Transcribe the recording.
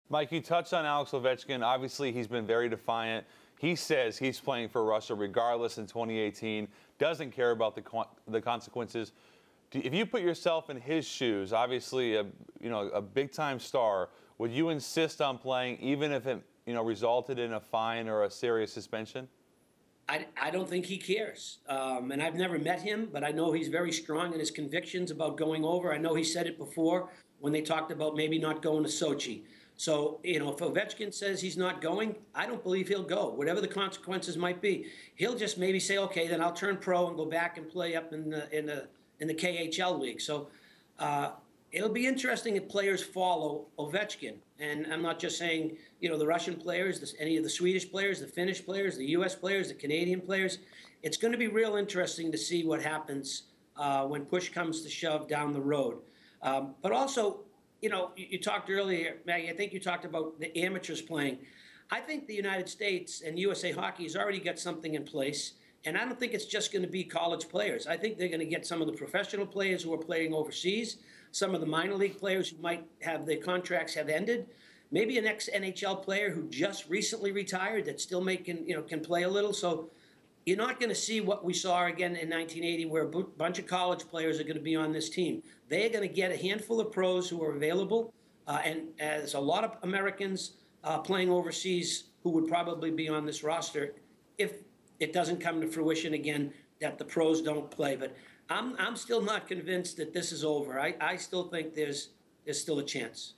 Mike, you touched on Alex Ovechkin. Obviously, he's been very defiant. He says he's playing for Russia regardless in 2018, doesn't care about the consequences. If you put yourself in his shoes, obviously a big-time star, would you insist on playing even if it resulted in a fine or a serious suspension? I don't think he cares. And I've never met him, but I know he's very strong in his convictions about going over. I know he said it before when they talked about maybe not going to Sochi. So, if Ovechkin says he's not going, I don't believe he'll go, whatever the consequences might be. He'll just maybe say, okay, then I'll turn pro and go back and play up in the KHL league. So it'll be interesting if players follow Ovechkin. And I'm not just saying, the Russian players, any of the Swedish players, the Finnish players, the U.S. players, the Canadian players. It's going to be real interesting to see what happens when push comes to shove down the road. But also, you talked earlier, Maggie, I think you talked about the amateurs playing. I think the United States and USA Hockey has already got something in place. And I don't think it's just going to be college players. I think they're going to get some of the professional players who are playing overseas, some of the minor league players who might have their contracts have ended, maybe an ex-NHL player who just recently retired that's still making, can play a little. So you're not going to see what we saw again in 1980 where a bunch of college players are going to be on this team. They're going to get a handful of pros who are available, and there's a lot of Americans playing overseas who would probably be on this roster if it doesn't come to fruition again that the pros don't play. But I'm still not convinced that this is over. I still think there's still a chance.